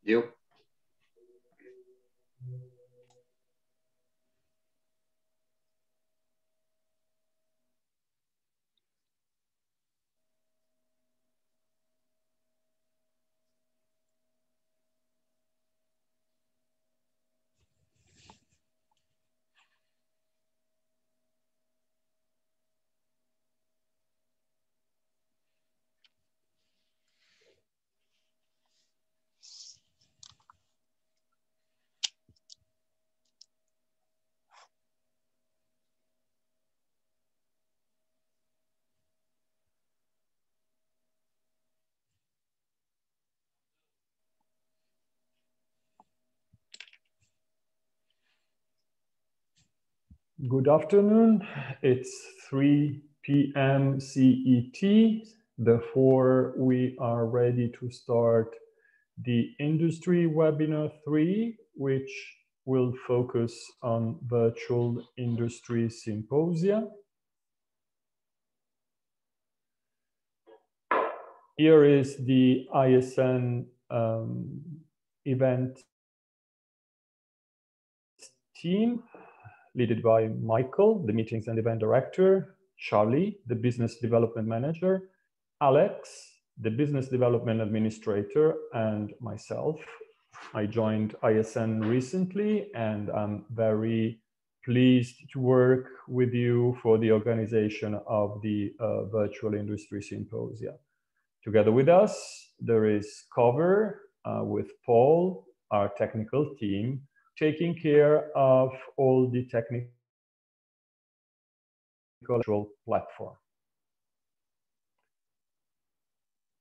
you. Good afternoon. It's 3 p.m. CET. Therefore, we are ready to start the Industry Webinar 3, which will focus on virtual industry symposia. Here is the ISN event team, led by Michael, the Meetings and Event Director, Charlie, the Business Development Manager, Alex, the Business Development Administrator, and myself. I joined ISN recently, and I'm very pleased to work with you for the organization of the Virtual Industry Symposia. Together with us, there is Cover with Paul, our technical team, taking care of all the technical platform.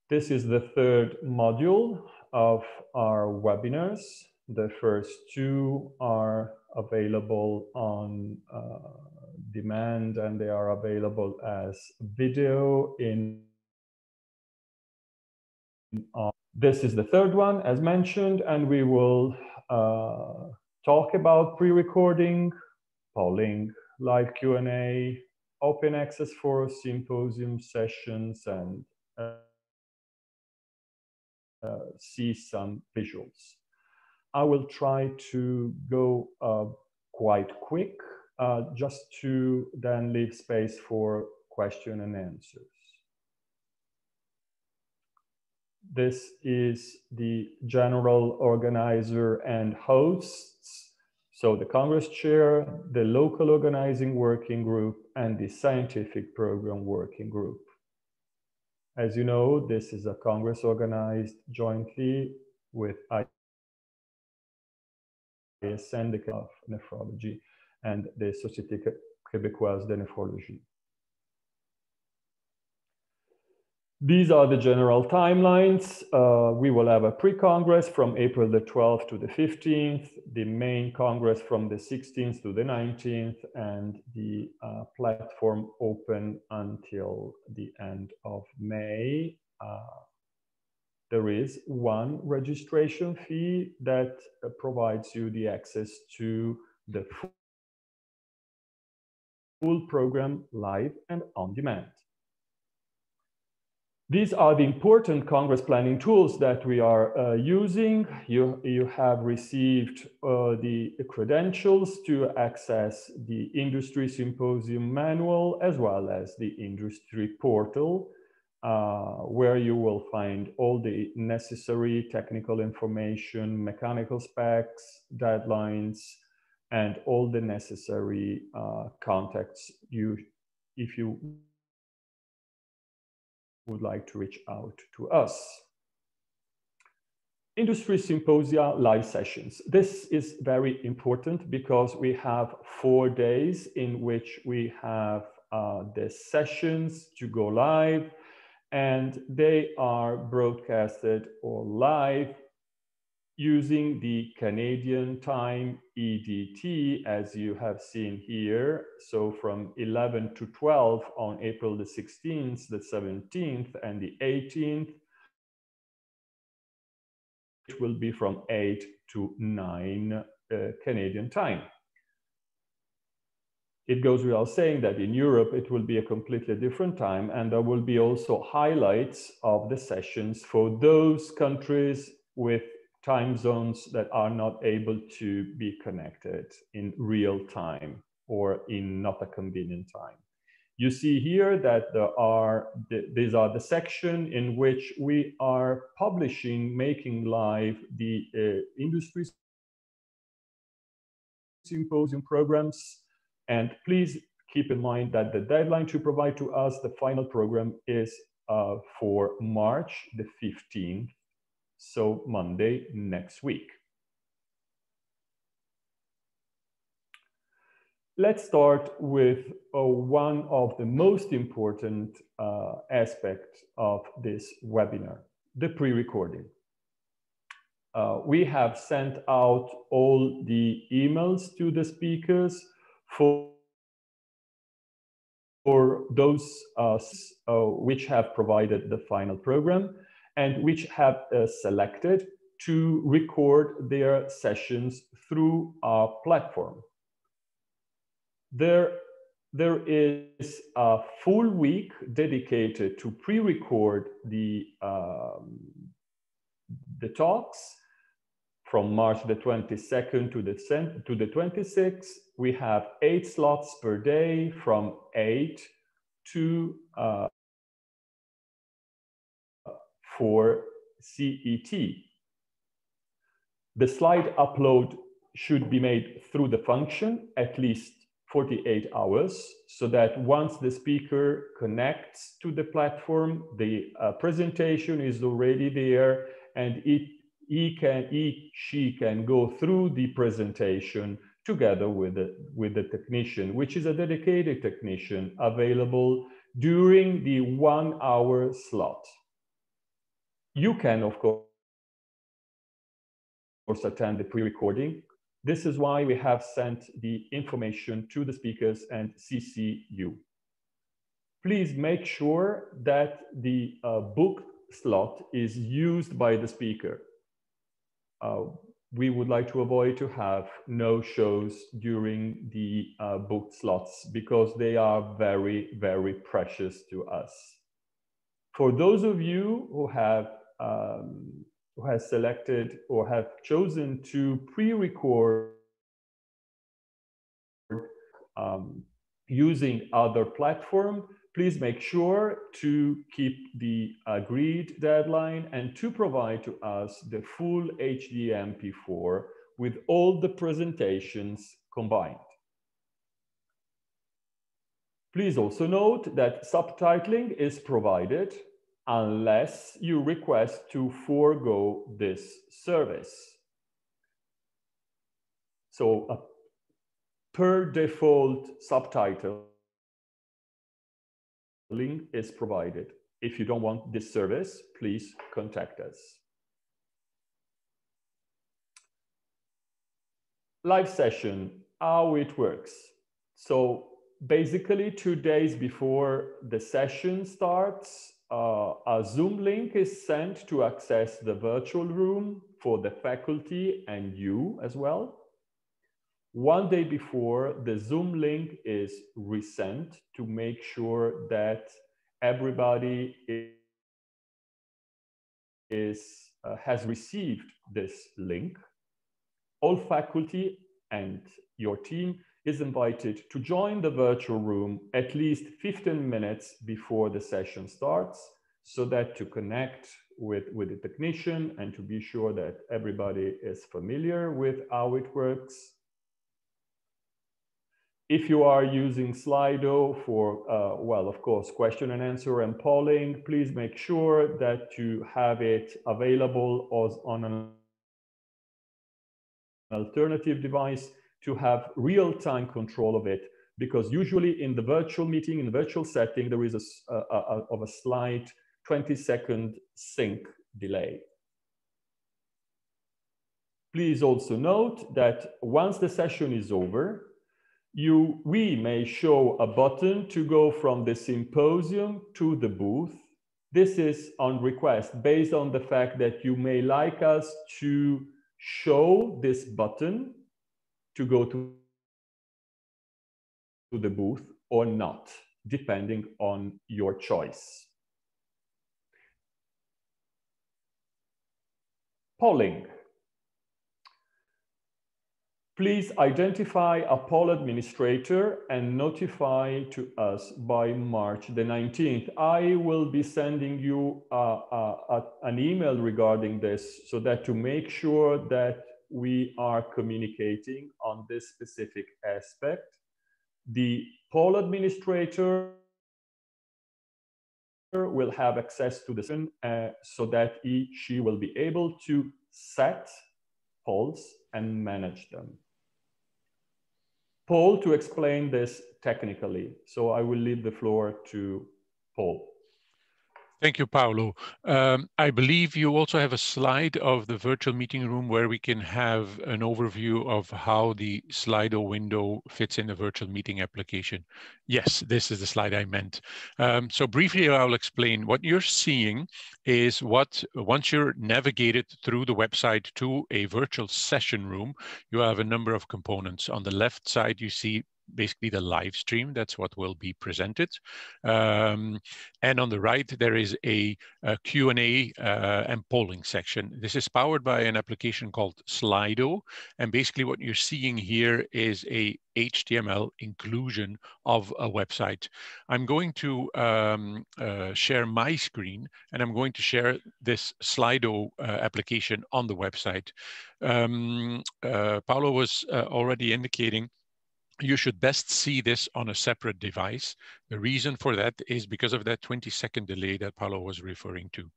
This is the third module of our webinars. The first two are available on demand, and they are available as video in this is the third one, as mentioned, and we will talk about pre-recording, polling, live Q&A, open access for symposium sessions, and see some visuals. I will try to go quite quick, just to then leave space for question and answers. This is the general organizer and hosts. So the Congress Chair, the local organizing working group, and the scientific program working group. As you know, this is a Congress organized jointly with ISN, the of Nephrology, and the Société Québécoise de Nephrologie. These are the general timelines. We will have a pre-Congress from April the 12th to the 15th, the main Congress from the 16th to the 19th, and the platform open until the end of May. There is one registration fee that provides you the access to the full program live and on demand. These are the important Congress planning tools that we are using. You have received the credentials to access the Industry Symposium Manual, as well as the Industry Portal, where you will find all the necessary technical information, mechanical specs, deadlines, and all the necessary contacts if you would like to reach out to us. Industry Symposia live sessions. This is very important because we have 4 days in which we have the sessions to go live, and they are broadcasted or live using the Canadian time EDT, as you have seen here. So from 11 to 12 on April the 16th, the 17th, and the 18th, it will be from 8 to 9 Canadian time. It goes without saying that in Europe, it will be a completely different time, and there will be also highlights of the sessions for those countries with time zones that are not able to be connected in real time or in not a convenient time. You see here that these are the section in which we are publishing, making live the industry symposium programs. And please keep in mind that the deadline to provide to us the final program is for March the 15th, so Monday next week. Let's start with one of the most important aspects of this webinar, the pre-recording. We have sent out all the emails to the speakers for those which have provided the final program and which have selected to record their sessions through our platform. There is a full week dedicated to pre-record the talks from March the 22nd to the 26th. We have 8 slots per day from 8 to 4 CET. The slide upload should be made through the function at least 48 hours, so that once the speaker connects to the platform, the presentation is already there, and she can go through the presentation together with the technician, which is a dedicated technician available during the 1-hour slot. You can, of course, attend the pre-recording. This is why we have sent the information to the speakers and CC you. Please make sure that the booked slot is used by the speaker. We would like to avoid to have no-shows during the booked slots because they are very, very precious to us. For those of you who have selected or have chosen to pre-record using other platform, please make sure to keep the agreed deadline and to provide to us the full HD MP4 with all the presentations combined. Please also note that subtitling is provided unless you request to forego this service. So per default subtitling is provided. If you don't want this service, please contact us. Live session, how it works. So basically 2 days before the session starts, a Zoom link is sent to access the virtual room for the faculty and you as well. 1 day before, the Zoom link is resent to make sure that everybody has received this link. All faculty and your team is invited to join the virtual room at least 15 minutes before the session starts, so that to connect with the technician and to be sure that everybody is familiar with how it works. If you are using Slido for, well, of course, question and answer and polling, please make sure that you have it available on an alternative device to have real-time control of it, because usually in the virtual meeting, in the virtual setting, there is a slight 20-second sync delay. Please also note that once the session is over, we may show a button to go from the symposium to the booth. This is on request, based on the fact that you may like us to show this button to go to the booth or not, depending on your choice. Polling. Please identify a poll administrator and notify to us by March the 19th. I will be sending you an email regarding this so that to make sure that we are communicating on this specific aspect. The poll administrator will have access to the system so that she will be able to set polls and manage them. Paul to explain this technically. So I will leave the floor to Paul. Thank you, Paolo. I believe you also have a slide of the virtual meeting room where we can have an overview of how the Slido window fits in the virtual meeting application. Yes, this is the slide I meant. So briefly, I'll explain. What you're seeing is once you're navigated through the website to a virtual session room, you have a number of components. On the left side, you see basically the live stream. That's what will be presented. And on the right, there is a Q&A and polling section. This is powered by an application called Slido. And basically what you're seeing here is a HTML inclusion of a website. I'm going to share my screen, and I'm going to share this Slido application on the website. Paolo was already indicating you should best see this on a separate device. The reason for that is because of that 20-second delay that Paolo was referring to.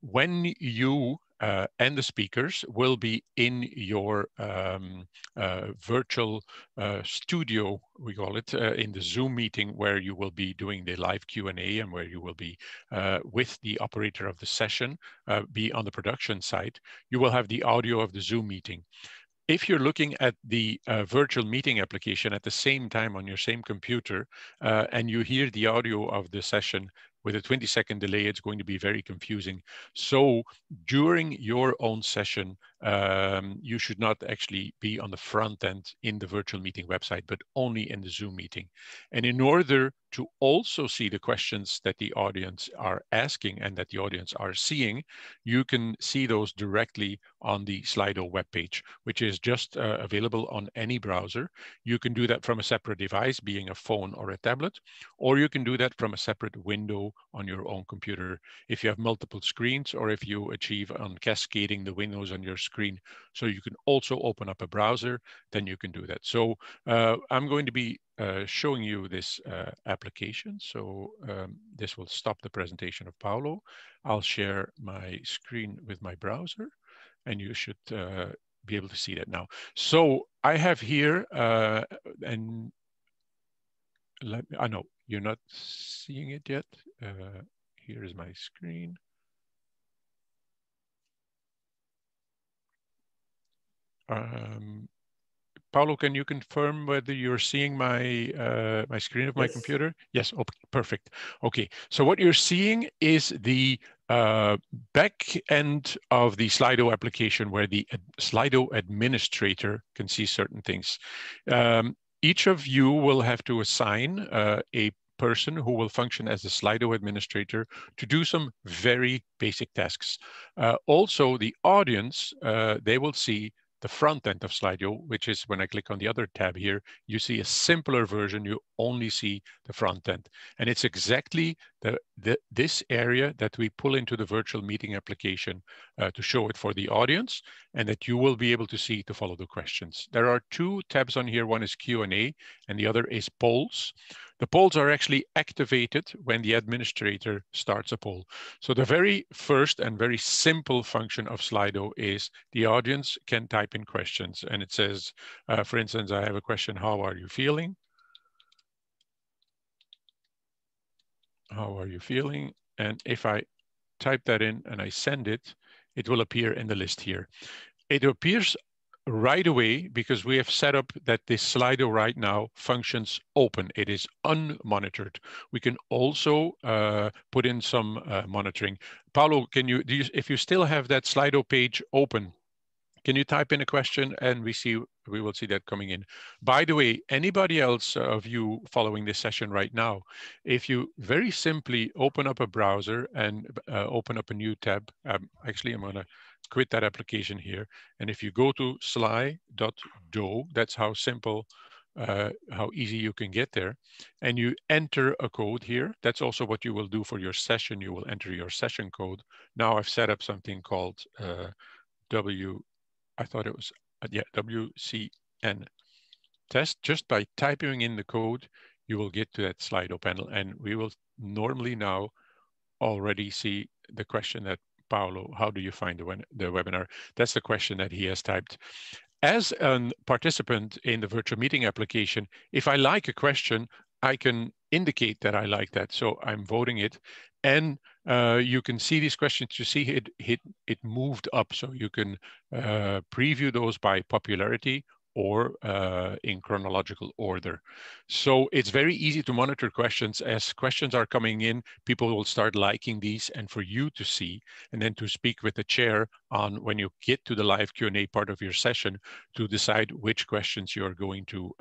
When you and the speakers will be in your virtual studio, we call it, in the Zoom meeting where you will be doing the live Q&A and where you will be with the operator of the session, be on the production side, you will have the audio of the Zoom meeting. If you're looking at the virtual meeting application at the same time on your same computer and you hear the audio of the session with a 20-second delay, it's going to be very confusing. So during your own session, you should not actually be on the front end in the virtual meeting website, but only in the Zoom meeting. And in order to also see the questions that the audience are asking and that the audience are seeing, you can see those directly on the Slido webpage, which is just available on any browser. You can do that from a separate device, being a phone or a tablet, or you can do that from a separate window on your own computer if you have multiple screens, or if you achieve on cascading the windows on your screen. So you can also open up a browser, then you can do that. So I'm going to be showing you this application. So this will stop the presentation of Paolo. I'll share my screen with my browser, and you should be able to see that now. So I have here, and I know you're not seeing it yet. Here is my screen. Paolo, can you confirm whether you're seeing my my screen of my computer? Yes, okay, perfect. Okay, so what you're seeing is the back end of the Slido application where the Slido administrator can see certain things. Each of you will have to assign a person who will function as the Slido administrator to do some very basic tasks. Also, the audience, they will see the front end of Slido, which is when I click on the other tab here, you see a simpler version. You only see the front end. And it's exactly this area that we pull into the virtual meeting application to show it for the audience, and that you will be able to see to follow the questions. There are two tabs on here. One is Q&A and the other is polls. The polls are actually activated when the administrator starts a poll. So the very first and very simple function of Slido is the audience can type in questions. And it says, for instance, I have a question, how are you feeling? How are you feeling? And if I type that in and I send it, it will appear in the list here. It appears right away because we have set up that this Slido right now functions open. It is unmonitored. We can also put in some monitoring. Paolo, can if you still have that Slido page open, can you type in a question and we see we will see that coming in. By the way, anybody else of you following this session right now, if you very simply open up a browser and open up a new tab, actually I'm gonna quit that application here. And if you go to sly.do, that's how simple, how easy you can get there. And you enter a code here. That's also what you will do for your session. You will enter your session code. Now I've set up something called WCN test. Just by typing in the code, you will get to that Slido panel. And we will normally now already see the question that Paolo, how do you find the webinar? That's the question that he has typed. As a participant in the virtual meeting application, if I like a question, I can indicate that I like that. So I'm voting it. And you can see these questions. You see it moved up. So you can preview those by popularity or in chronological order. So it's very easy to monitor questions. As questions are coming in, people will start liking these, and for you to see, and then to speak with the chair on when you get to the live Q&A part of your session to decide which questions you're going to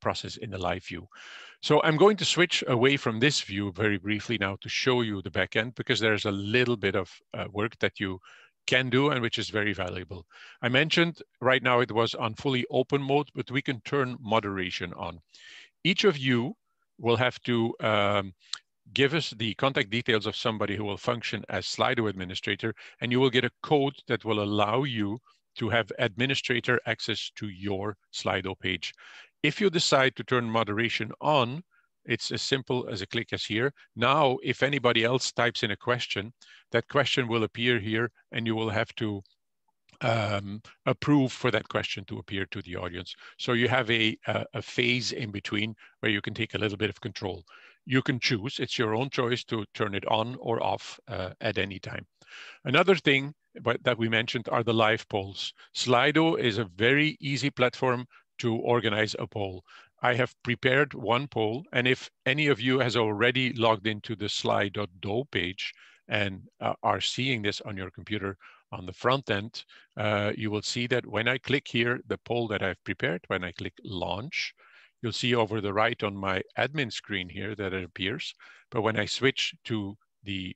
process in the live view. So I'm going to switch away from this view very briefly now to show you the backend, because there's a little bit of work that you can do and which is very valuable. I mentioned right now it was on fully open mode, but we can turn moderation on. Each of you will have to give us the contact details of somebody who will function as Slido administrator, and you will get a code that will allow you to have administrator access to your Slido page. If you decide to turn moderation on, it's as simple as a click as here. Now, if anybody else types in a question, that question will appear here, and you will have to approve for that question to appear to the audience. So you have a phase in between where you can take a little bit of control. You can choose, it's your own choice to turn it on or off at any time. Another thing that we mentioned are the live polls. Slido is a very easy platform to organize a poll. I have prepared one poll, and if any of you has already logged into the sly.do page and are seeing this on your computer on the front end, you will see that when I click here, the poll that I've prepared, when I click launch, you'll see over the right on my admin screen here that it appears. But when I switch to the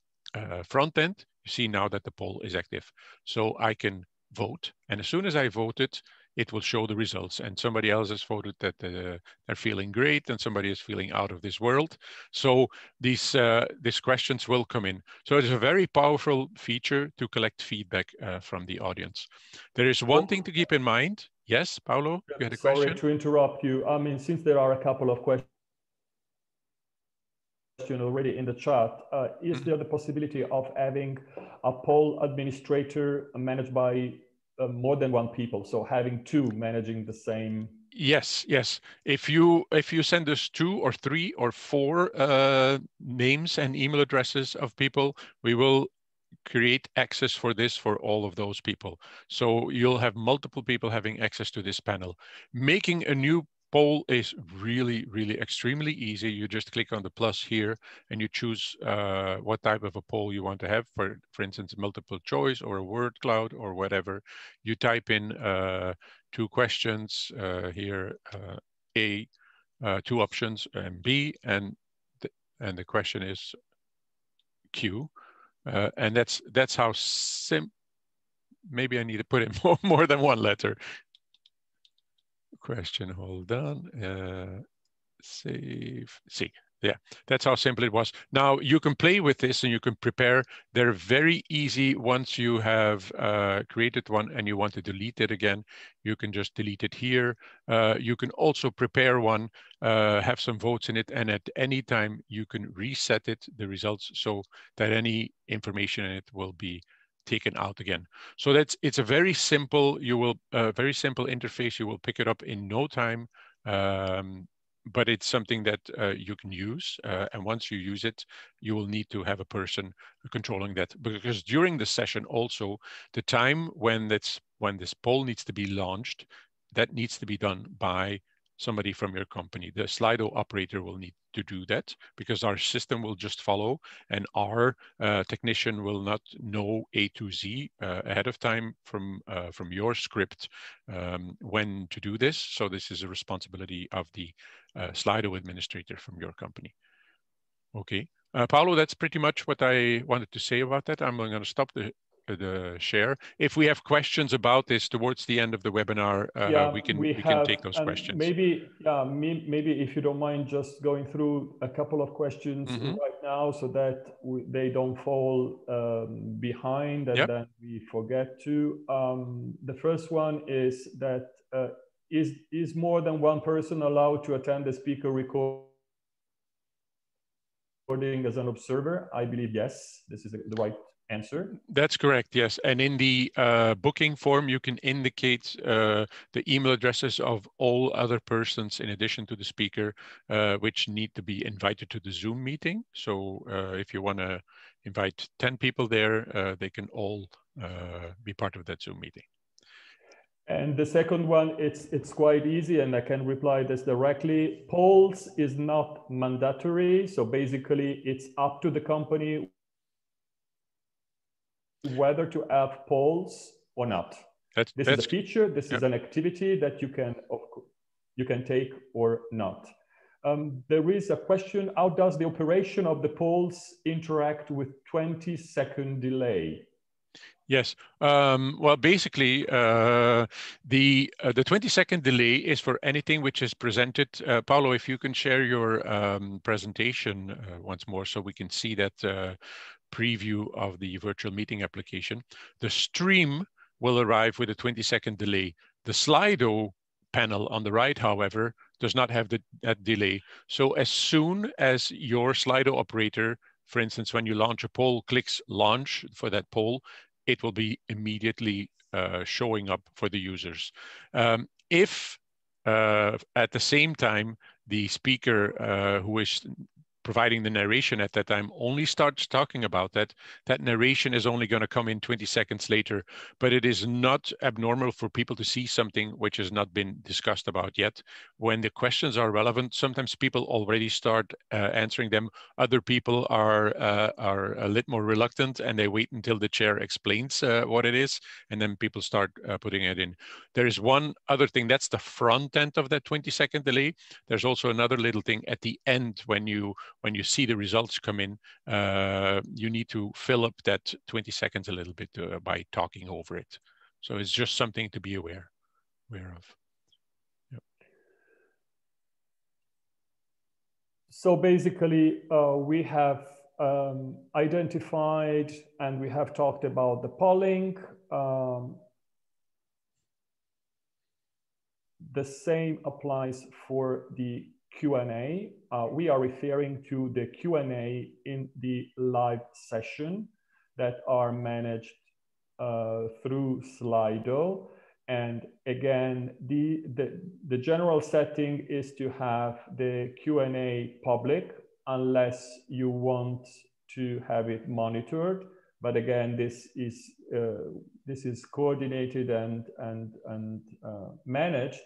front end, you see now that the poll is active. So I can vote, and as soon as I voted, it will show the results. And somebody else has voted that they're feeling great, and somebody is feeling out of this world. So these questions will come in. So it is a very powerful feature to collect feedback from the audience. There is one thing to keep in mind. Yes, Paolo, you had a question? Sorry to interrupt you. I mean, since there are a couple of questions already in the chat, is there the possibility of having a poll administrator managed by more than one people, so having two managing the same? Yes, yes. If you send us 2 or 3 or 4 names and email addresses of people, we will create access for this for all of those people. So you'll have multiple people having access to this panel. Making a new poll is really, really extremely easy. You just click on the plus here and you choose what type of a poll you want to have. For instance, multiple choice or a word cloud or whatever. You type in 2 questions here, A, 2 options, and B, and the question is Q. And that's how maybe I need to put in more than one letter. Question, hold on, save, see. Yeah, that's how simple it was. Now you can play with this and you can prepare. They're very easy. Once you have created one and you want to delete it again, you can just delete it here. You can also prepare one, have some votes in it, and at any time you can reset it, the results, so that any information in it will be taken out again. So it's a very simple, very simple interface. You will pick it up in no time. But it's something that you can use. And once you use it, you will need to have a person controlling that. Because during the session also, the time when this poll needs to be launched, that needs to be done by somebody from your company. The Slido operator will need to do that, because our system will just follow, and our technician will not know A to Z ahead of time from your script when to do this. So this is a responsibility of the Slido administrator from your company. Okay, Paolo, that's pretty much what I wanted to say about that. I'm going to stop the share. If we have questions about this towards the end of the webinar, we can take those questions. Maybe, maybe if you don't mind just going through a couple of questions right now, so that they don't fall behind and then we forget to. The first one is that is more than one person allowed to attend the speaker recording as an observer? I believe yes. This is the right answer. That's correct, yes. And in the booking form, you can indicate the email addresses of all other persons in addition to the speaker, which need to be invited to the Zoom meeting. So if you want to invite 10 people there, they can all be part of that Zoom meeting. And the second one, it's quite easy, and I can reply this directly. Polls is not mandatory. So basically, it's up to the company whether to have polls or not. This is a feature. This is an activity that you can take or not. There is a question: how does the operation of the polls interact with 20-second delay? Yes. Well, basically, the 20-second delay is for anything which is presented. Paolo, if you can share your presentation once more, so we can see that preview of the virtual meeting application. The stream will arrive with a 20-second delay. The Slido panel on the right, however, does not have that delay. So as soon as your Slido operator, for instance, when you launch a poll, clicks launch for that poll, it will be immediately showing up for the users. If at the same time, the speaker who is providing the narration at that time only starts talking about that, that narration is only going to come in 20 seconds later. But it is not abnormal for people to see something which has not been discussed about yet. When the questions are relevant, sometimes people already start answering them. Other people are a little more reluctant, and they wait until the chair explains what it is, and then people start putting it in. There is one other thing, that's the front end of that 20-second delay. There's also another little thing at the end when you see the results come in, you need to fill up that 20 seconds a little bit by talking over it. So it's just something to be aware of. Yep. So basically, we have identified and we have talked about the polling. The same applies for the Q&A. We are referring to the Q&A in the live session that are managed through Slido. And again, the general setting is to have the Q&A public unless you want to have it monitored. But again, this is coordinated and managed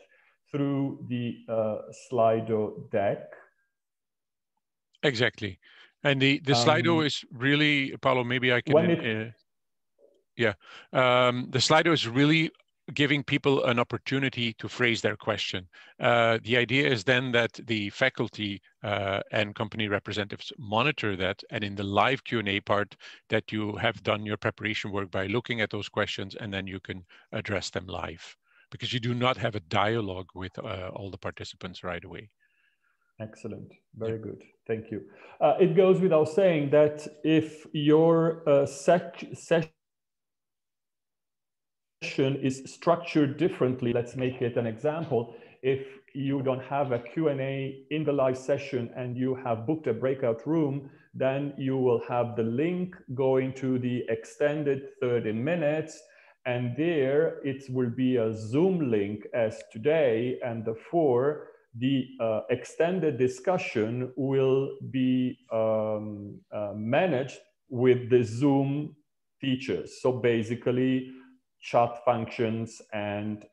through the Slido deck. Exactly. And the Slido is really, Paolo, maybe I can, the Slido is really giving people an opportunity to phrase their question. The idea is then that the faculty and company representatives monitor that, and in the live Q&A part, that you have done your preparation work by looking at those questions, and then you can address them live, because you do not have a dialogue with all the participants right away. Excellent. Very good. Thank you. It goes without saying that if your session is structured differently, let's make it an example. If you don't have a Q&A in the live session and you have booked a breakout room, then you will have the link going to the extended 30 minutes. And there it will be a Zoom link as today, and therefore the extended discussion will be managed with the Zoom features. So basically, chat functions and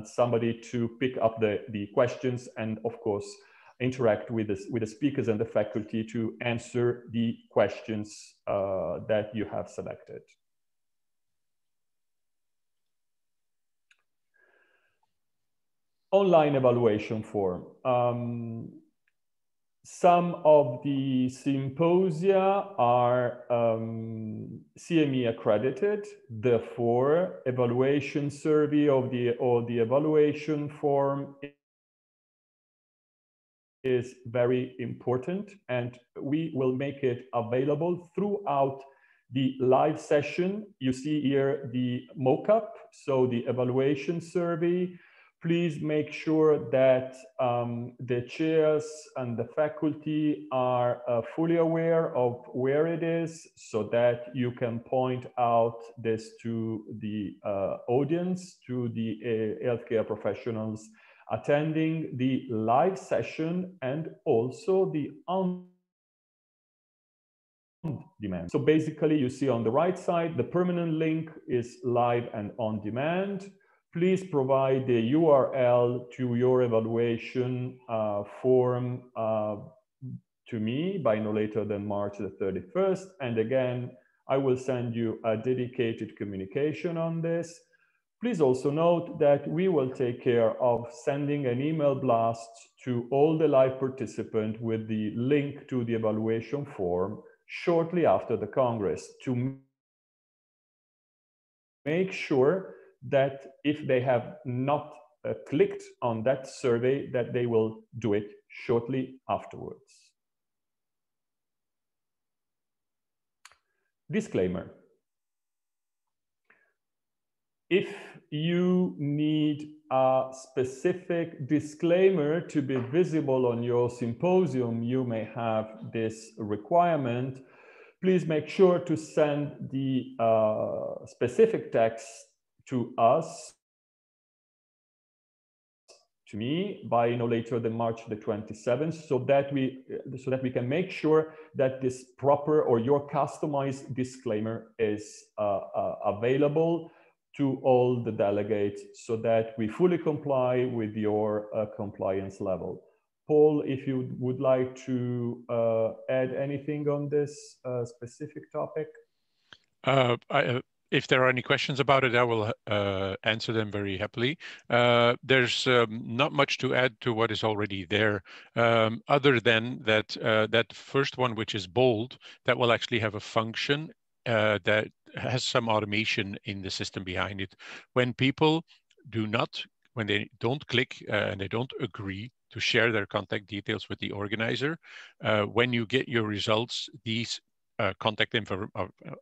somebody to pick up the questions and, of course, interact with the speakers and the faculty to answer the questions that you have selected. Online evaluation form. Some of the symposia are CME accredited, therefore evaluation survey or the evaluation form is very important, and we will make it available throughout the live session. You see here the mock-up, so the evaluation survey. Please make sure that the chairs and the faculty are fully aware of where it is, so that you can point out this to the audience, to the healthcare professionals attending the live session, and also the on-demand. So basically, you see on the right side, the permanent link is live and on demand. Please provide the URL to your evaluation form to me by no later than March the 31st. And again, I will send you a dedicated communication on this. Please also note that we will take care of sending an email blast to all the live participants with the link to the evaluation form shortly after the Congress, to make sure that if they have not clicked on that survey, that they will do it shortly afterwards. Disclaimer. If you need a specific disclaimer to be visible on your symposium, you may have this requirement. Please make sure to send the specific text to us, to me, by no later than March the 27th, so that we can make sure that this proper or your customized disclaimer is available to all the delegates, so that we fully comply with your compliance level. Paul, if you would like to add anything on this specific topic. If there are any questions about it, I will answer them very happily. There's not much to add to what is already there, other than that that first one, which is bold, that will actually have a function that has some automation in the system behind it. When people when they don't click and they don't agree to share their contact details with the organizer, when you get your results, these contact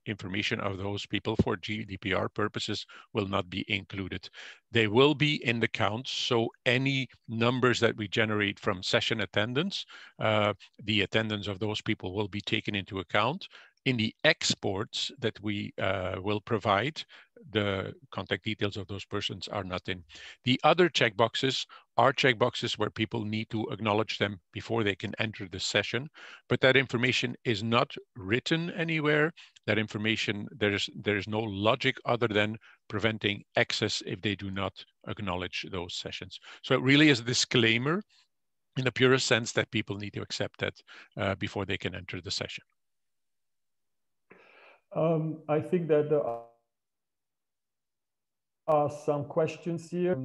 information of those people for GDPR purposes will not be included. They will be in the counts, so any numbers that we generate from session attendance, the attendance of those people will be taken into account. In the exports that we will provide, the contact details of those persons are not in. The other checkboxes are checkboxes where people need to acknowledge them before they can enter the session, but that information is not written anywhere. That information, there is no logic other than preventing access if they do not acknowledge those sessions. So it really is a disclaimer in the purest sense that people need to accept that before they can enter the session. I think that there are some questions here.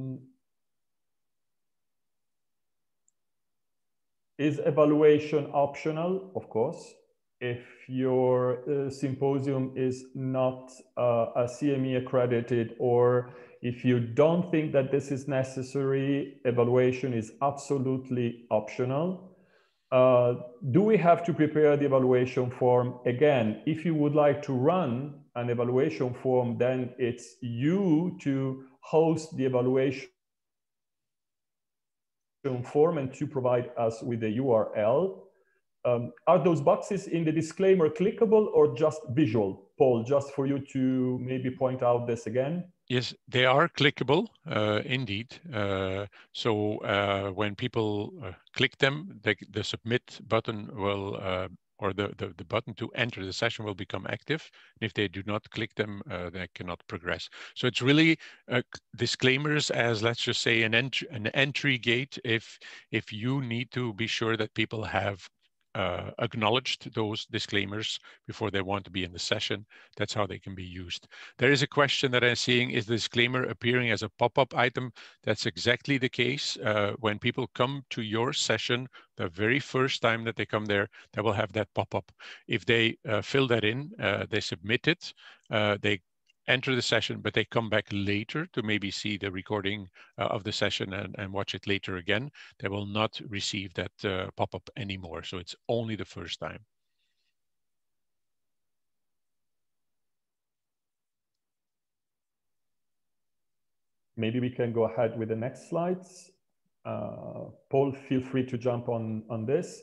Is evaluation optional? Of course. If your symposium is not a CME accredited, or if you don't think that this is necessary, evaluation is absolutely optional. Do we have to prepare the evaluation form? Again, if you would like to run an evaluation form, then it's you to host the evaluation form and to provide us with the URL. Are those boxes in the disclaimer clickable or just visual? Paul, just for you to maybe point out this again. Yes, they are clickable, indeed. So when people click them, the submit button will or the button to enter the session will become active. And if they do not click them, they cannot progress. So it's really disclaimers as, let's just say, an entry gate if you need to be sure that people have acknowledged those disclaimers before they want to be in the session. That's how they can be used. There is a question that I'm seeing, is the disclaimer appearing as a pop-up item? That's exactly the case. When people come to your session, the very first time that they come there, they will have that pop-up. If they fill that in, they submit it, they enter the session, but they come back later to maybe see the recording of the session and watch it later again, they will not receive that pop-up anymore. So it's only the first time. Maybe we can go ahead with the next slides. Paul, feel free to jump on this.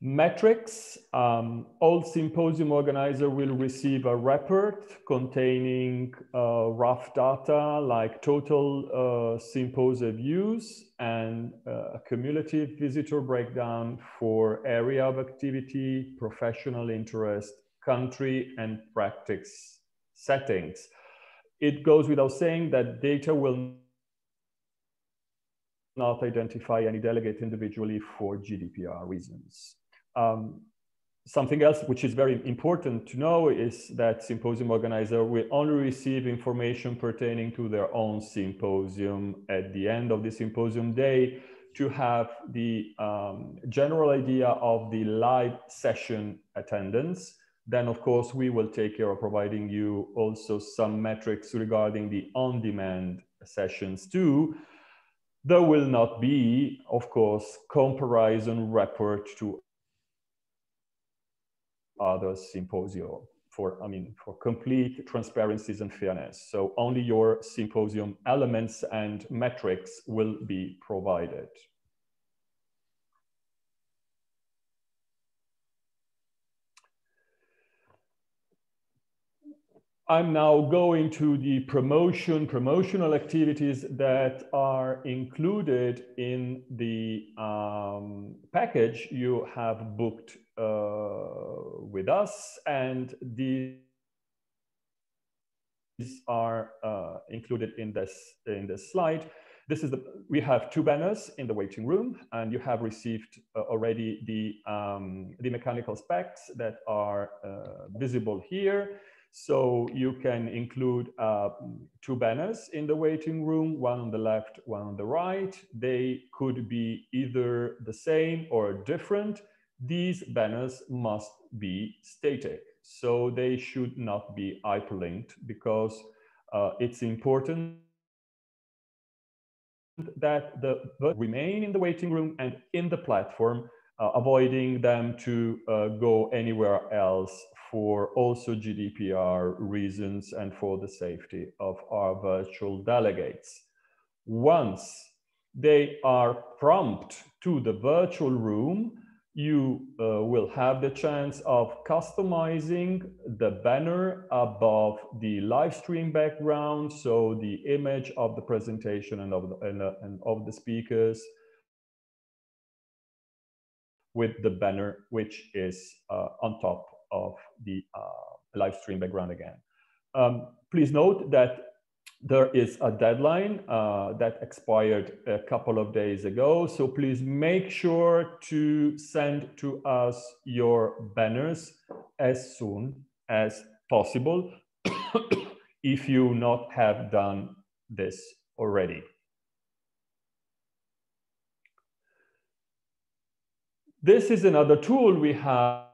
Metrics, all symposium organizer will receive a report containing rough data like total symposia views and a cumulative visitor breakdown for area of activity, professional interest, country, and practice settings. It goes without saying that data will not identify any delegate individually for GDPR reasons. Something else which is very important to know is that symposium organizer will only receive information pertaining to their own symposium at the end of the symposium day to have the general idea of the live session attendance. Then, of course, we will take care of providing you also some metrics regarding the on-demand sessions too. There will not be, of course, comparison report to other symposia for complete transparencies and fairness. So only your symposium elements and metrics will be provided. I'm now going to the promotional activities that are included in the package you have booked with us, and these are included in this slide. We have 2 banners in the waiting room, and you have received already the mechanical specs that are visible here. So you can include 2 banners in the waiting room, one on the left, one on the right. They could be either the same or different. These banners must be static, so they should not be hyperlinked, because it's important that the remain in the waiting room and in the platform, avoiding them to go anywhere else for also GDPR reasons and for the safety of our virtual delegates. Once they are prompted to the virtual room, you will have the chance of customizing the banner above the live stream background, so the image of the presentation and of the speakers, with the banner which is on top of the live stream background again. Please note that there is a deadline that expired a couple of days ago, so please make sure to send to us your banners as soon as possible if you not have done this already. This is another tool we have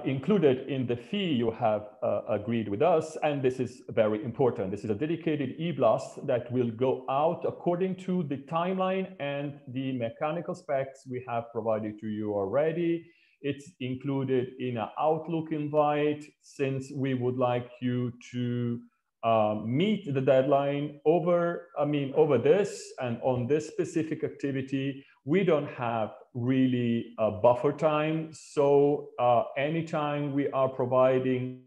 included in the fee you have agreed with us, and this is very important. This is a dedicated e-blast that will go out according to the timeline and the mechanical specs we have provided to you already. It's included in an Outlook invite, since we would like you to meet the deadline over this and on this specific activity. We don't have really a buffer time, so anytime we are providing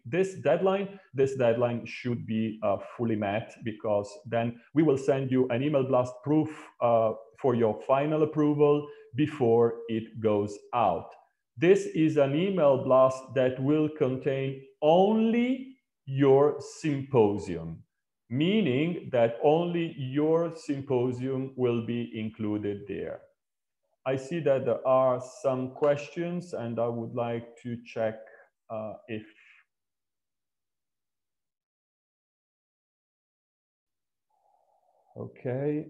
this deadline should be fully met, because then we will send you an email blast proof for your final approval before it goes out. This is an email blast that will contain only your symposium, meaning that only your symposium will be included there. I see that there are some questions, and I would like to check if okay.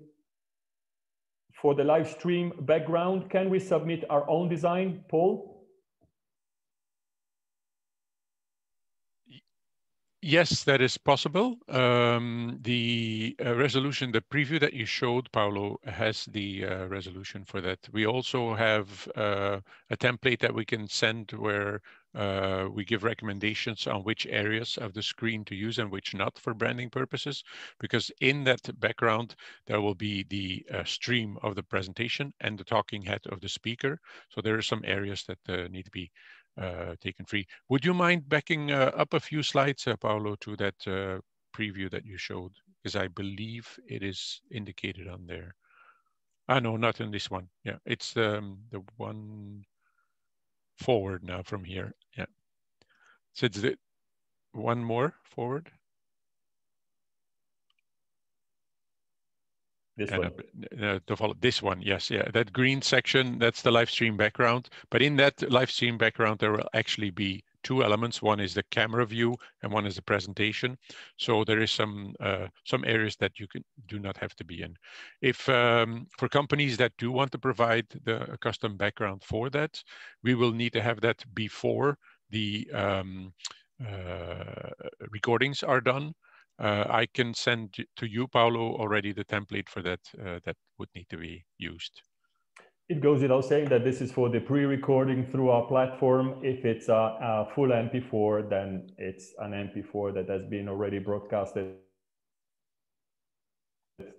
For the live stream background, can we submit our own design, Paul? Yes, that is possible. The resolution, the preview that you showed, Paolo, has the resolution for that. We also have a template that we can send where we give recommendations on which areas of the screen to use and which not for branding purposes, because in that background, there will be the stream of the presentation and the talking head of the speaker. So there are some areas that need to be taken free. Would you mind backing up a few slides, Paolo, to that preview that you showed? Because I believe it is indicated on there. Ah, no, not in this one. Yeah, it's the one forward now from here. Yeah. So it's the one more forward. This one. To follow this one, yes, yeah. That green section, that's the live stream background. But in that live stream background, there will actually be two elements. One is the camera view, and one is the presentation. So there is some areas that you do not have to be in. If for companies that do want to provide the custom background for that, we will need to have that before the recordings are done. I can send to you, Paolo, already the template for that that would need to be used. It goes without saying that this is for the pre-recording through our platform. If it's a full MP4, then it's an MP4 that has been already broadcasted.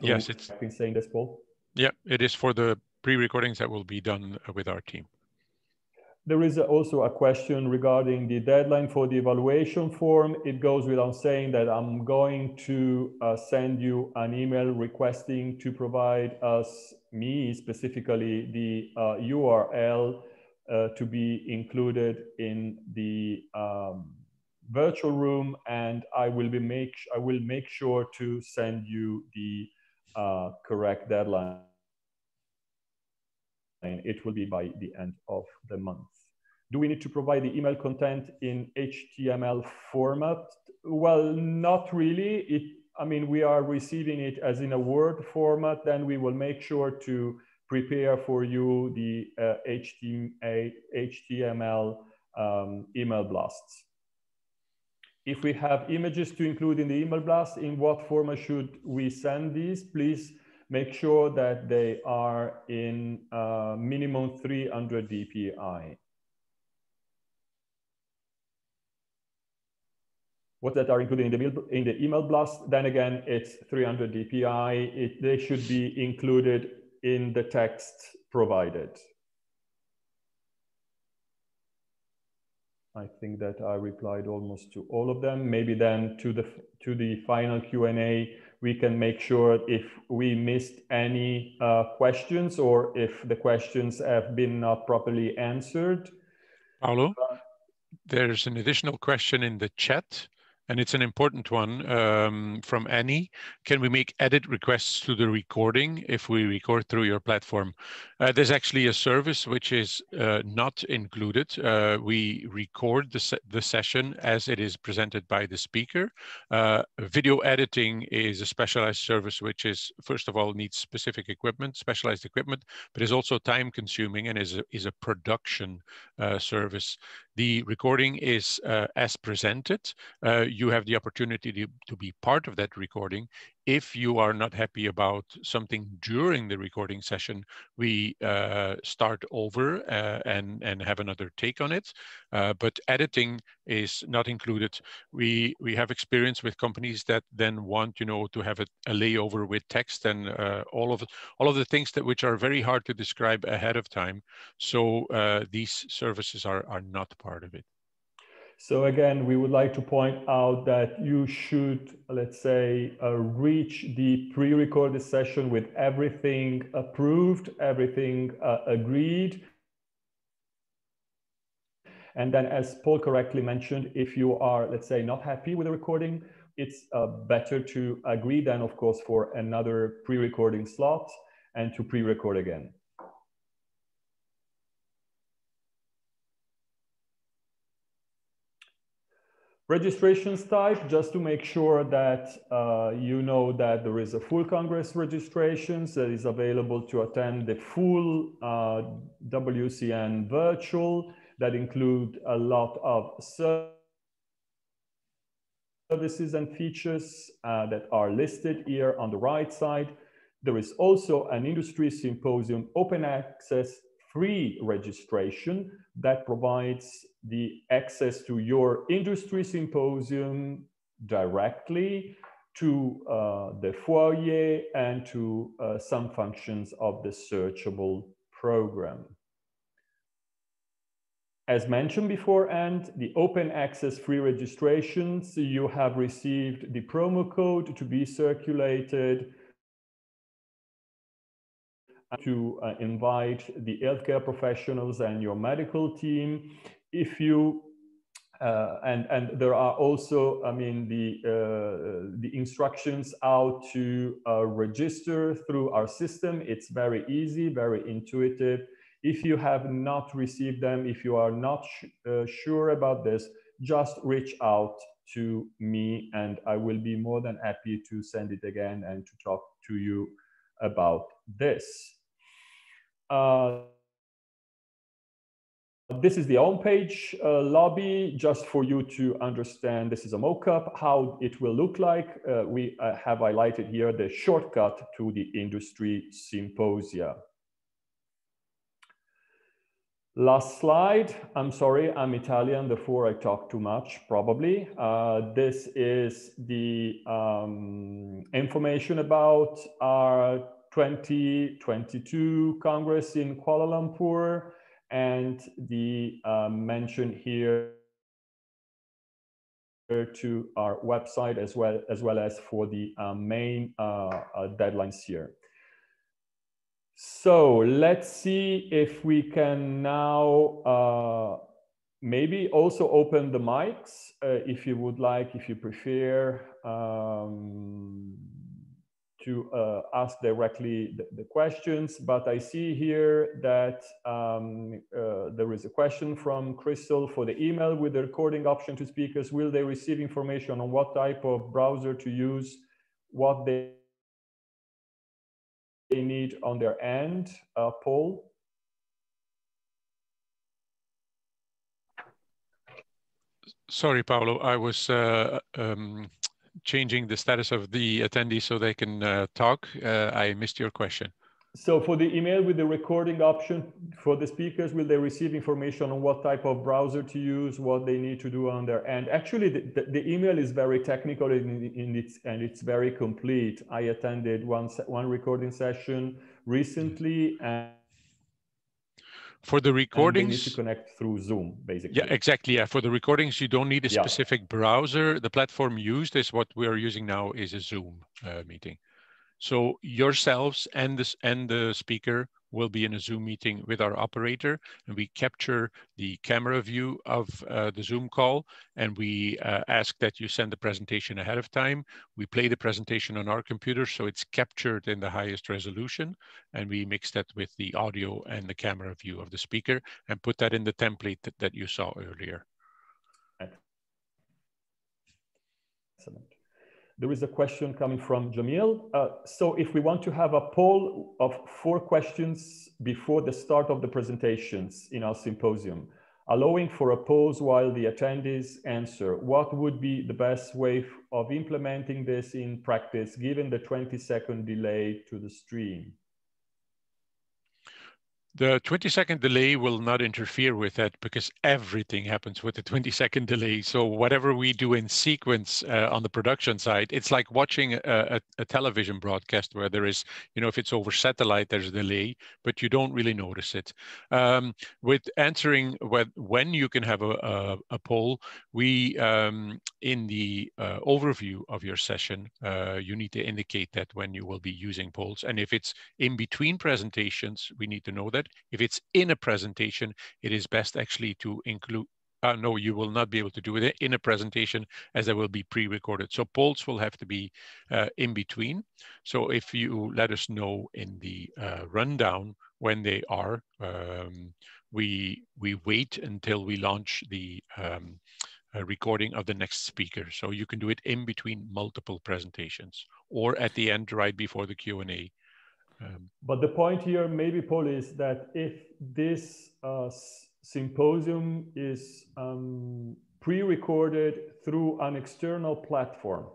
Yes, it's been saying this, Paul. Yeah, it is for the pre-recordings that will be done with our team. There is also a question regarding the deadline for the evaluation form. It goes without saying that I'm going to send you an email requesting to provide me specifically, the URL to be included in the virtual room, and I will make sure to send you the correct deadline. It will be by the end of the month. Do we need to provide the email content in HTML format? Well, not really. I mean, we are receiving it as in a Word format. Then we will make sure to prepare for you the HTML email blasts. If we have images to include in the email blast, in what format should we send these? Please make sure that they are in minimum 300 dpi. What that are included in the email blast, then again, it's 300 dpi. They should be included in the text provided. I think that I replied almost to all of them. Maybe then to the final Q&A, we can make sure if we missed any questions or if the questions have been not properly answered. Paolo, there's an additional question in the chat, and it's an important one from Annie. Can we make edit requests to the recording if we record through your platform? There's actually a service which is not included. We record the session as it is presented by the speaker. Video editing is a specialized service which is, first of all, needs specific equipment, specialized equipment, but is also time consuming and is a production service. The recording is as presented. You have the opportunity to be part of that recording. If you are not happy about something during the recording session, we start over and have another take on it. But editing is not included. We have experience with companies that then want, to have a layover with text and all of the things which are very hard to describe ahead of time. So these services are not part of it. So again, we would like to point out that you should, let's say, reach the pre-recorded session with everything approved, everything agreed. And then, as Paul correctly mentioned, if you are, let's say, not happy with the recording, it's better to agree then, of course, for another pre-recording slot and to pre-record again. Registrations type, just to make sure that you know that there is a full Congress registrations that is available to attend the full WCN virtual that include a lot of services and features that are listed here on the right side. There is also an industry symposium open access free registration that provides the access to your industry symposium directly, to the foyer, and to some functions of the searchable program. As mentioned beforehand, the open access free registrations, you have received the promo code to be circulated to invite the healthcare professionals and your medical team. If you and there are also, I mean, the instructions how to register through our system. It's very easy, very intuitive. If you have not received them, if you are not sure about this, just reach out to me and I will be more than happy to send it again and to talk to you about this. This is the homepage lobby, just for you to understand. This is a mock-up, how it will look like. We have highlighted here the shortcut to the industry symposia. Last slide. I'm sorry, I'm Italian, therefore I talk too much, probably. This is the information about our 2022 Congress in Kuala Lumpur, and the mention here to our website as well as for the main deadlines here. So let's see if we can now maybe also open the mics if you would like, if you prefer to ask directly the questions. But I see here that there is a question from Crystal for the email with the recording option to speakers. Will they receive information on what type of browser to use, what they need on their end? Paul? Sorry, Paolo, I was changing the status of the attendees so they can talk. I missed your question. So for the email with the recording option for the speakers, will they receive information on what type of browser to use, what they need to do on their end? Actually, the email is very technical and it's very complete. I attended one recording session recently, and for the recordings, they need to connect through Zoom, basically. Yeah, exactly. Yeah, for the recordings, you don't need a specific browser. The platform used is what we are using now is a Zoom meeting. So yourselves and the speaker will be in a Zoom meeting with our operator, and we capture the camera view of the Zoom call, and we ask that you send the presentation ahead of time. We play the presentation on our computer, so it's captured in the highest resolution, and we mix that with the audio and the camera view of the speaker and put that in the template that you saw earlier. Excellent. There is a question coming from Jamil. So if we want to have a poll of 4 questions before the start of the presentations in our symposium, allowing for a pause while the attendees answer, what would be the best way of implementing this in practice, given the 20-second delay to the stream? The 20-second delay will not interfere with that because everything happens with the 20-second delay. So whatever we do in sequence on the production side, it's like watching a television broadcast where there is, if it's over satellite, there's a delay, but you don't really notice it. With answering when you can have a poll, we, in the overview of your session, you need to indicate that when you will be using polls. And if it's in between presentations, we need to know that. If it's in a presentation, it is best actually to include, no, you will not be able to do it in a presentation as they will be pre-recorded. So polls will have to be in between. So if you let us know in the rundown when they are, we wait until we launch the recording of the next speaker. So you can do it in between multiple presentations or at the end right before the Q&A. But the point here, maybe, Paul, is that if this symposium is pre-recorded through an external platform,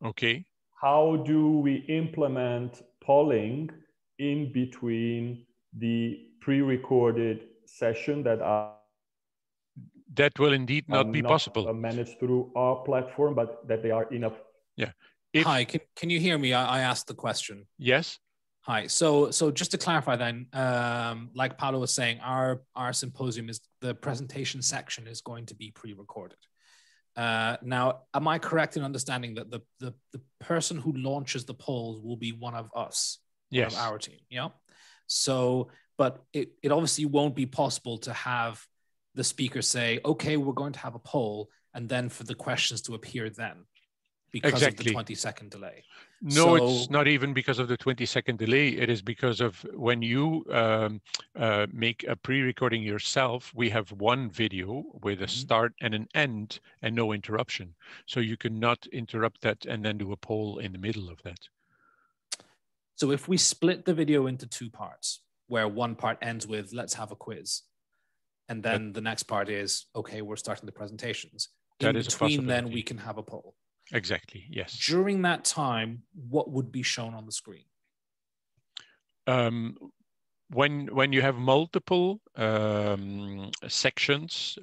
okay, how do we implement polling in between the pre-recorded session that will indeed not be possible. Managed through our platform, but that they are in a... Yeah. Hi, can you hear me? I asked the question. Yes. Hi. So just to clarify then, like Paolo was saying, our symposium is, the presentation section is going to be pre-recorded. Now, am I correct in understanding that the person who launches the polls will be one of us? Yes. One of our team, yeah? So, but it obviously won't be possible to have the speaker say, okay, we're going to have a poll, and then for the questions to appear then, because of the 20-second delay. No, it's not even because of the 20-second delay. It is because of when you make a pre-recording yourself, we have one video with a start and an end and no interruption. So you cannot interrupt that and then do a poll in the middle of that. So if we split the video into two parts, where one part ends with, let's have a quiz, and then the next part is, okay, we're starting the presentations. In between then we can have a poll. Exactly, yes. During that time, what would be shown on the screen? When you have multiple sections,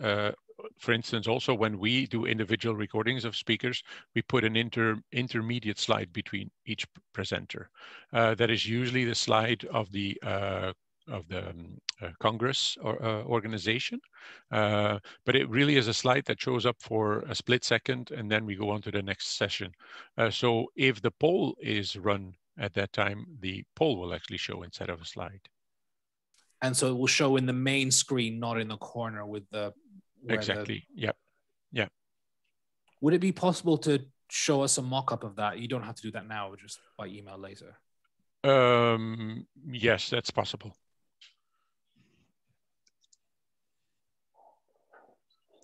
for instance, also when we do individual recordings of speakers, we put an intermediate slide between each presenter. That is usually the slide of the Congress or organization, but it really is a slide that shows up for a split second, and then we go on to the next session. So if the poll is run at that time, the poll will actually show instead of a slide. And so it will show in the main screen, not in the corner with the... Exactly, yeah, yeah. Would it be possible to show us a mock-up of that? You don't have to do that now, just by email later. Yes, that's possible.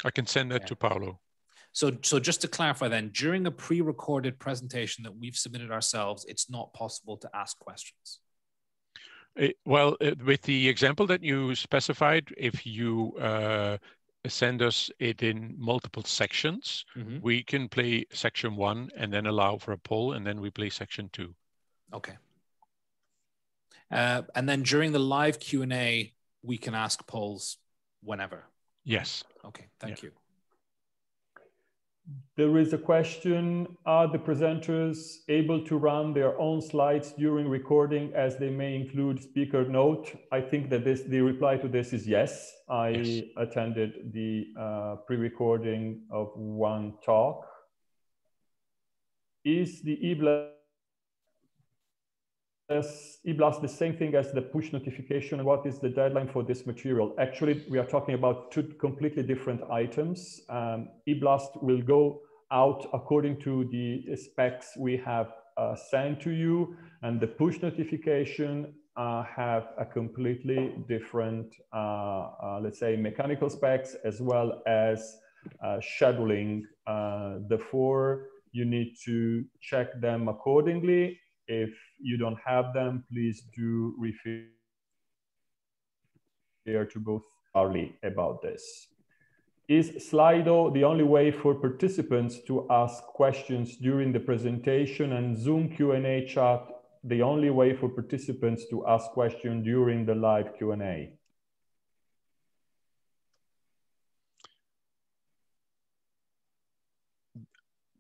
I can send that to Paolo. So just to clarify then, during a pre-recorded presentation that we've submitted ourselves, it's not possible to ask questions. With the example that you specified, if you send us it in multiple sections, we can play section 1 and then allow for a poll, and then we play section 2. Okay. And then during the live Q&A, we can ask polls whenever. Yes. Okay, thank you. There is a question, are the presenters able to run their own slides during recording as they may include speaker note? I think that the reply to this is yes. I attended the pre-recording of one talk. Is the e-blast the same thing as the push notification? What is the deadline for this material? Actually, we are talking about two completely different items. E-blast will go out according to the specs we have sent to you, and the push notification have a completely different, let's say, mechanical specs, as well as scheduling. Therefore, you need to check them accordingly. If you don't have them, please do refer to go thoroughly about this. Is Slido the only way for participants to ask questions during the presentation, and Zoom Q&A chat the only way for participants to ask questions during the live Q&A?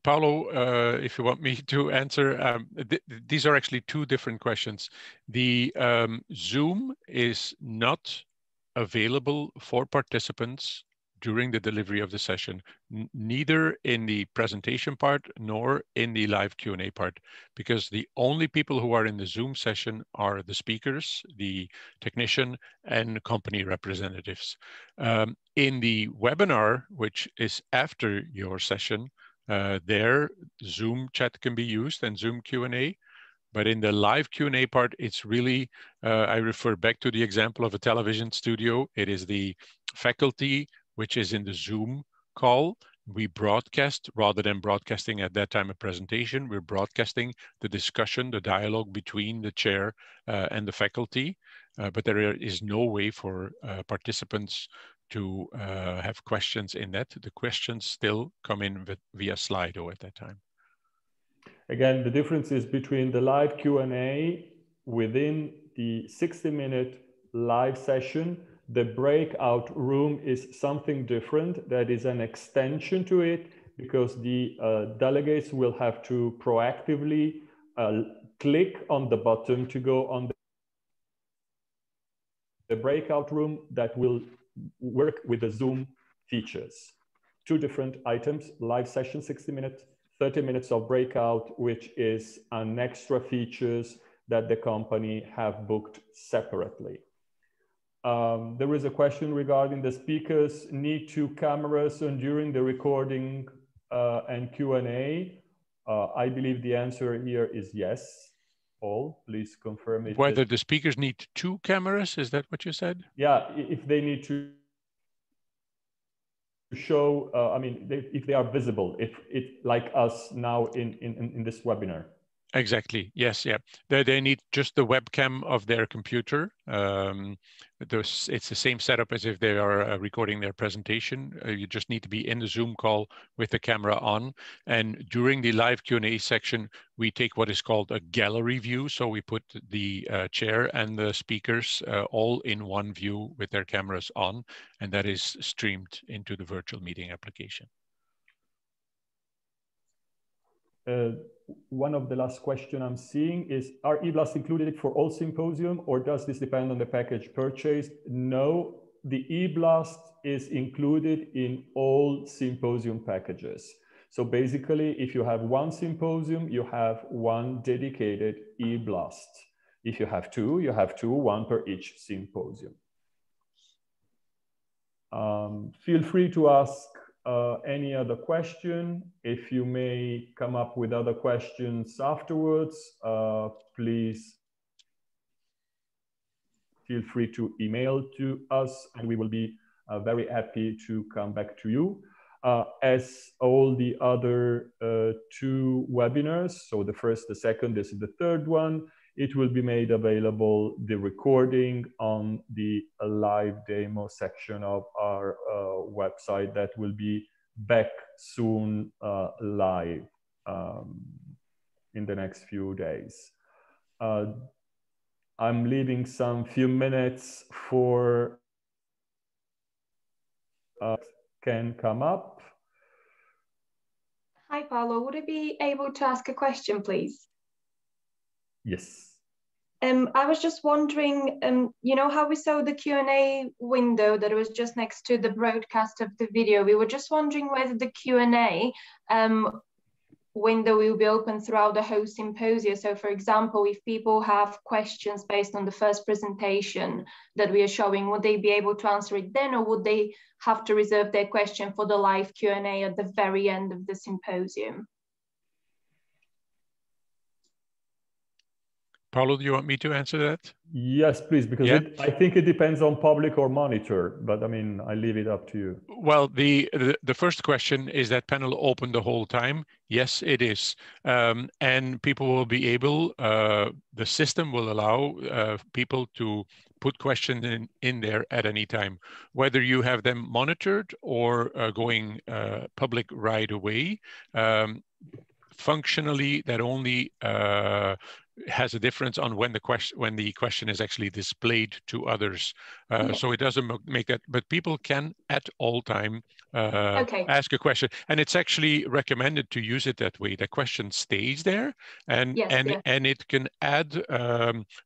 Paolo, if you want me to answer, these are actually two different questions. The Zoom is not available for participants during the delivery of the session, neither in the presentation part nor in the live Q&A part, because the only people who are in the Zoom session are the speakers, the technician, and company representatives. In the webinar, which is after your session, there Zoom chat can be used and Zoom Q&A. But in the live Q&A part, it's really, I refer back to the example of a television studio. It is the faculty which is in the Zoom call. We broadcast, rather than broadcasting at that time a presentation, we're broadcasting the discussion, the dialogue between the chair and the faculty. But there is no way for participants to have questions in that. The questions still come in via Slido at that time. Again, the difference is between the live Q&A within the 60-minute live session. The breakout room is something different. That is an extension to it, because the delegates will have to proactively click on the button to go on the breakout room that will work with the Zoom features. Two different items: live session 60 minutes, 30 minutes of breakout, which is an extra features that the company have booked separately. There is a question regarding the speakers need 2 cameras and during the recording and Q&A. I believe the answer here is yes. Paul, please confirm if whether the speakers need 2 cameras, is that what you said? Yeah, if they need to show, I mean, if they are visible, if it like us now in this webinar. Exactly. Yes. Yeah. They need just the webcam of their computer. It's the same setup as if they are recording their presentation. You just need to be in the Zoom call with the camera on. And during the live Q&A section, we take what is called a gallery view. So we put the chair and the speakers all in one view with their cameras on, and that is streamed into the virtual meeting application. One of the last question I'm seeing is, are eBlast included for all symposium, or does this depend on the package purchased? No, the eBlast is included in all symposium packages. So basically, if you have one symposium, you have one dedicated eBlast. If you have 2, you have 2, 1 per each symposium. Feel free to ask any other question. If you may come up with other questions afterwards, please feel free to email to us, and we will be very happy to come back to you. As all the other 2 webinars, so the first, the second, this is the third one, it will be made available, the recording, on the live demo section of our website that will be back soon live in the next few days. I'm leaving some few minutes for can come up. Hi, Paolo. Would I be able to ask a question, please? Yes. I was just wondering, you know how we saw the Q&A window that was just next to the broadcast of the video? We were just wondering whether the Q&A window will be open throughout the whole symposia. So for example, if people have questions based on the first presentation that we are showing, would they be able to answer it then, or would they have to reserve their question for the live Q&A at the very end of the symposium? Paolo, do you want me to answer that? Yes, please, because I think it depends on public or monitor, but I mean, I leave it up to you. Well, the first question, is that panel open the whole time? Yes, it is. And people will be able, the system will allow people to put questions in there at any time, whether you have them monitored or going public right away. Functionally, that only has a difference on when the question is actually displayed to others. So it doesn't make that, but people can at all time ask a question, and it's actually recommended to use it that way. The question stays there, and it can add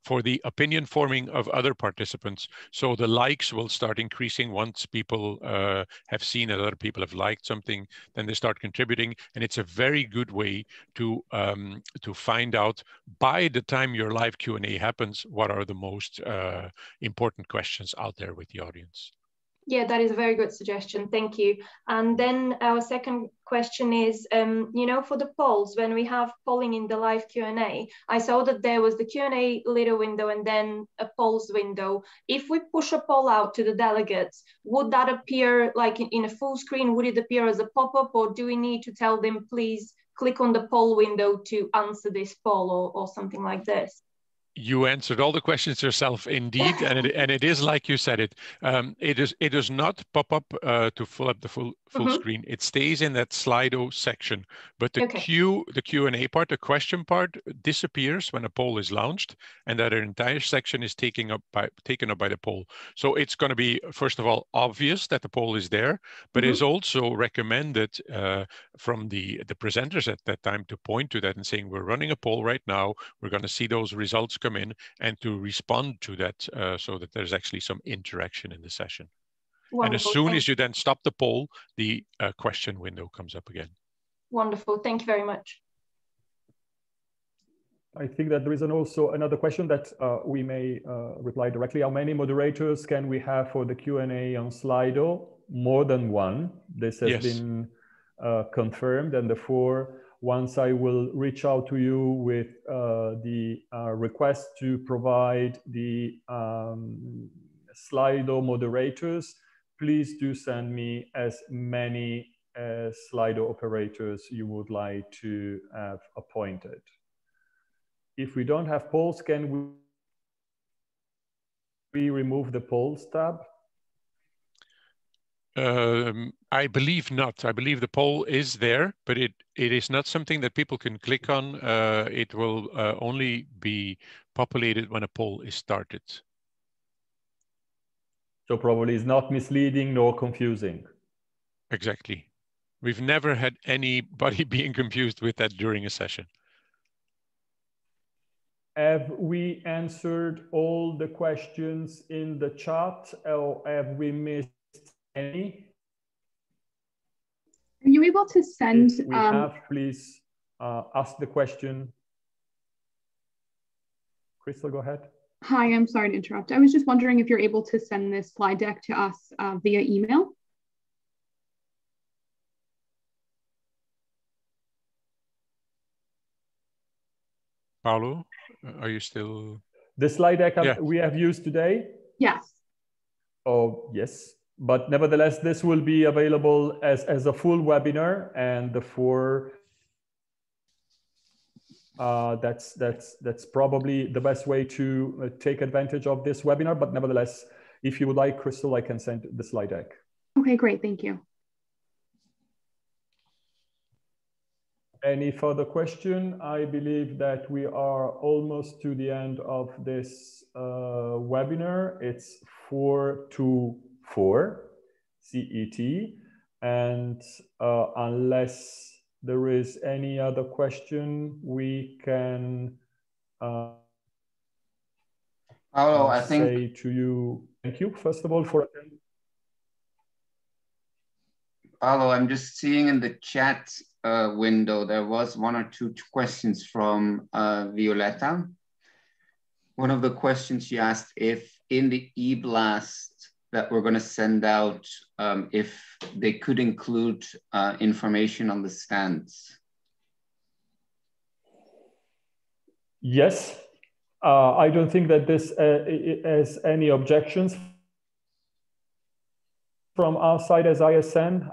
for the opinion forming of other participants. So the likes will start increasing once people have seen that other people have liked something, then they start contributing, and it's a very good way to find out by the time your live Q&A happens what are the most important questions out there with the audience. Yeah, that is a very good suggestion. Thank you. And then our second question is, you know, for the polls, when we have polling in the live Q&A, I saw that there was the Q&A little window and then a polls window. If we push a poll out to the delegates, would that appear like in a full screen? Would it appear as a pop-up, or do we need to tell them, please click on the poll window to answer this poll, or something like this? You answered all the questions yourself, indeed, and it is like you said it. It does not pop up to fill up the full screen. It stays in that Slido section, but the Q&A part, the question part, disappears when a poll is launched, and that entire section is taken up by the poll. So it's going to be, first of all, obvious that the poll is there, but it's also recommended from the presenters at that time to point to that and saying, we're running a poll right now. We're going to see those results come in, and to respond to that so that there's actually some interaction in the session. Wonderful. And as soon as you then stop the poll, the question window comes up again. Wonderful. Thank you very much. I think that there is also another question that we may reply directly. How many moderators can we have for the Q&A on Slido? More than one. This has been confirmed, and therefore, once I will reach out to you with the request to provide the Slido moderators, please do send me as many Slido operators you would like to have appointed. If we don't have polls, can we remove the polls tab? I believe not. I believe the poll is there, but it is not something that people can click on. It will only be populated when a poll is started. So probably it's not misleading nor confusing. Exactly. We've never had anybody being confused with that during a session. Have we answered all the questions in the chat, or have we missed any? Are you able to send? If we have, please ask the question. Crystal, go ahead. Hi, I'm sorry to interrupt. I was just wondering if you're able to send this slide deck to us via email. Paulo, are you still? The slide deck we have used today? Yes. Oh, yes. But nevertheless, this will be available as a full webinar, and therefore that's probably the best way to take advantage of this webinar. But nevertheless, if you would like, Crystal, I can send the slide deck. Okay, great. Thank you. Any further question? I believe that we are almost to the end of this webinar. It's 4:04 CET, and unless there is any other question, we can I think say to you, thank you, first of all, for attending. Paolo, I'm just seeing in the chat window, there was one or two questions from Violetta. One of the questions she asked if in the e-blast that we're going to send out, if they could include information on the stands. Yes, I don't think that this has any objections from our side as ISN,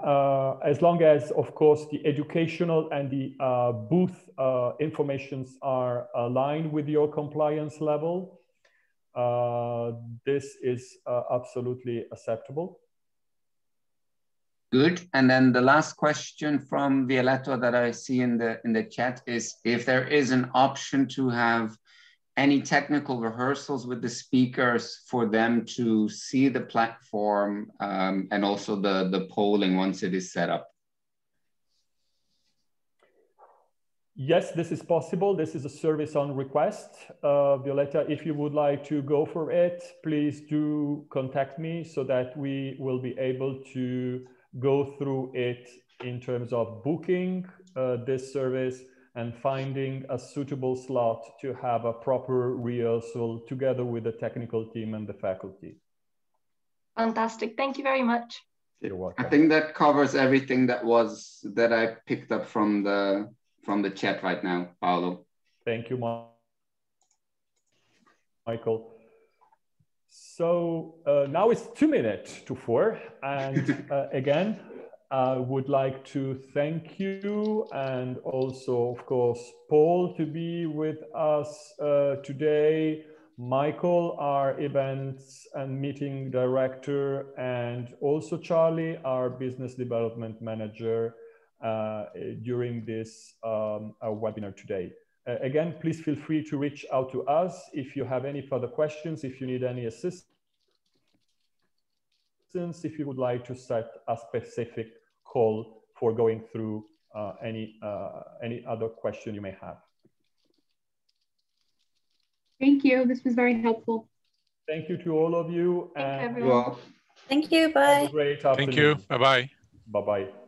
as long as, of course, the educational and the booth informations are aligned with your compliance level. This is absolutely acceptable. Good. And then the last question from Violetta that I see in the chat is if there is an option to have any technical rehearsals with the speakers for them to see the platform and also the polling once it is set up? Yes, this is possible. This is a service on request. Violetta, if you would like to go for it, please do contact me so that we will be able to go through it in terms of booking this service and finding a suitable slot to have a proper rehearsal together with the technical team and the faculty. Fantastic. Thank you very much. You're welcome. I think that covers everything that I picked up from the chat right now, Paolo. Thank you, Michael. So now it's 2 minutes to 4. And again, I would like to thank you and also, of course, Paul to be with us today, Michael, our events and meeting director, and also Charlie, our business development manager during this webinar today. Again, please feel free to reach out to us if you have any further questions, if you need any assistance, if you would like to set a specific call for going through any other question you may have. Thank you. This was very helpful. Thank you to all of you. Thank you, And everyone. Thank you. Bye. have a great afternoon. Thank you. Bye-bye. Bye-bye.